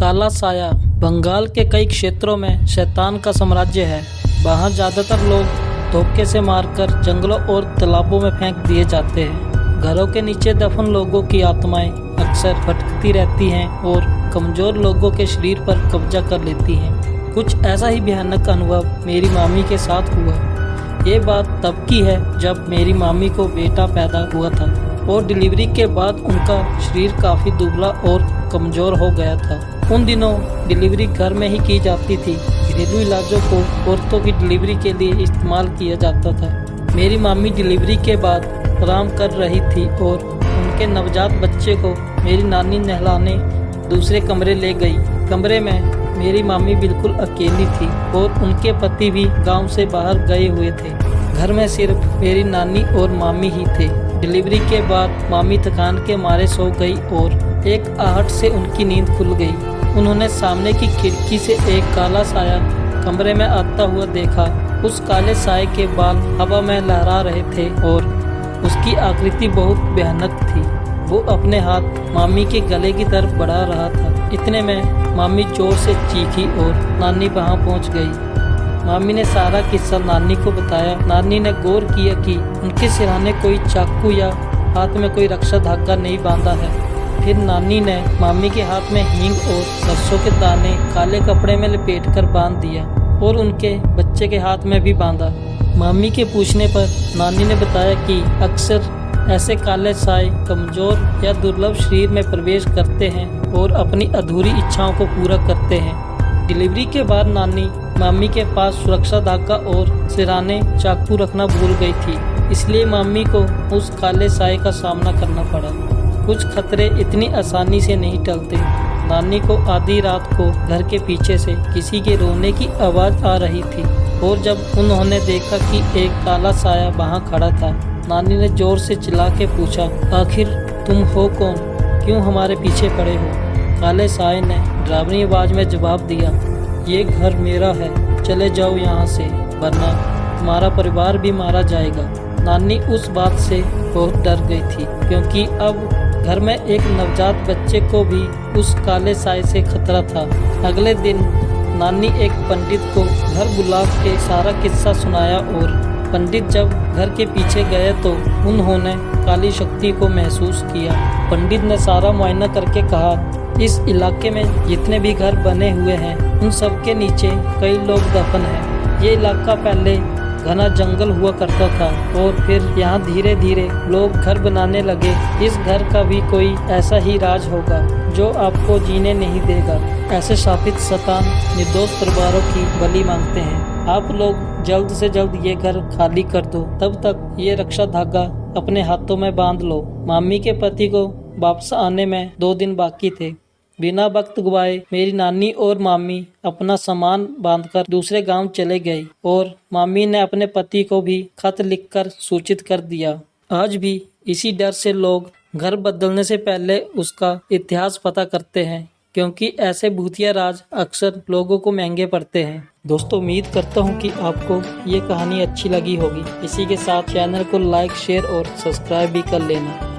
काला साया बंगाल के कई क्षेत्रों में शैतान का साम्राज्य है। वहाँ ज्यादातर लोग धोखे से मारकर जंगलों और तालाबों में फेंक दिए जाते हैं। घरों के नीचे दफन लोगों की आत्माएं अक्सर भटकती रहती हैं और कमजोर लोगों के शरीर पर कब्जा कर लेती हैं। कुछ ऐसा ही भयानक अनुभव मेरी मामी के साथ हुआ। ये बात तब की है जब मेरी मामी को बेटा पैदा हुआ था और डिलीवरी के बाद उनका शरीर काफ़ी दुबला और कमज़ोर हो गया था। उन दिनों डिलीवरी घर में ही की जाती थी। घरेलू इलाजों को औरतों की डिलीवरी के लिए इस्तेमाल किया जाता था। मेरी मामी डिलीवरी के बाद आराम कर रही थी और उनके नवजात बच्चे को मेरी नानी नहलाने दूसरे कमरे ले गई। कमरे में मेरी मामी बिल्कुल अकेली थी और उनके पति भी गांव से बाहर गए हुए थे। घर में सिर्फ मेरी नानी और मामी ही थे। डिलीवरी के बाद मामी थकान के मारे सो गई और एक आहट से उनकी नींद खुल गई। उन्होंने सामने की खिड़की से एक काला साया कमरे में आता हुआ देखा। उस काले साये के बाल हवा में लहरा रहे थे और उसकी आकृति बहुत भयानक थी। वो अपने हाथ मामी के गले की तरफ बढ़ा रहा था। इतने में मामी जोर से चीखी और नानी वहां पहुंच गई। मामी ने सारा किस्सा नानी को बताया। नानी ने गौर किया कि उनके सिरहाने कोई चाकू या हाथ में कोई रक्षा धागा नहीं बांधा है। फिर नानी ने मामी के हाथ में हींग और सरसों के दाने काले कपड़े में लपेटकर बांध दिया और उनके बच्चे के हाथ में भी बांधा। मामी के पूछने पर नानी ने बताया कि अक्सर ऐसे काले साए कमजोर या दुर्लभ शरीर में प्रवेश करते हैं और अपनी अधूरी इच्छाओं को पूरा करते हैं। डिलीवरी के बाद नानी मामी के पास सुरक्षा धागा और सिरहाने चाकू रखना भूल गई थी, इसलिए मामी को उस काले साए का सामना करना पड़ा। कुछ खतरे इतनी आसानी से नहीं टलते। नानी को आधी रात को घर के पीछे से किसी के रोने की आवाज़ आ रही थी और जब उन्होंने देखा कि एक काला साया वहाँ खड़ा था, नानी ने जोर से चिल्ला के पूछा, आखिर तुम हो कौन? क्यों हमारे पीछे पड़े हो? काले साये ने डरावनी आवाज़ में जवाब दिया, ये घर मेरा है, चले जाओ यहाँ से, वरना तुम्हारा परिवार भी मारा जाएगा। नानी उस बात से बहुत डर गई थी क्योंकि अब घर में एक नवजात बच्चे को भी उस काले साये से खतरा था। अगले दिन नानी एक पंडित को घर बुला के सारा किस्सा सुनाया और पंडित जब घर के पीछे गए तो उन्होंने काली शक्ति को महसूस किया। पंडित ने सारा मुआयना करके कहा, इस इलाके में जितने भी घर बने हुए हैं उन सब के नीचे कई लोग दफन हैं। ये इलाका पहले घना जंगल हुआ करता था और फिर यहाँ धीरे धीरे लोग घर बनाने लगे। इस घर का भी कोई ऐसा ही राज होगा जो आपको जीने नहीं देगा। ऐसे शापित शैतान निर्दोष परिवारों की बलि मांगते हैं। आप लोग जल्द से जल्द ये घर खाली कर दो, तब तक ये रक्षा धागा अपने हाथों में बांध लो। मामी के पति को वापस आने में 2 दिन बाकी थे। बिना वक्त गवाए मेरी नानी और मामी अपना सामान बांधकर दूसरे गांव चले गए और मामी ने अपने पति को भी खत लिखकर सूचित कर दिया। आज भी इसी डर से लोग घर बदलने से पहले उसका इतिहास पता करते हैं, क्योंकि ऐसे भूतिया राज अक्सर लोगों को महंगे पड़ते हैं। दोस्तों, उम्मीद करता हूँ कि आपको ये कहानी अच्छी लगी होगी। इसी के साथ चैनल को लाइक, शेयर और सब्सक्राइब भी कर लेना।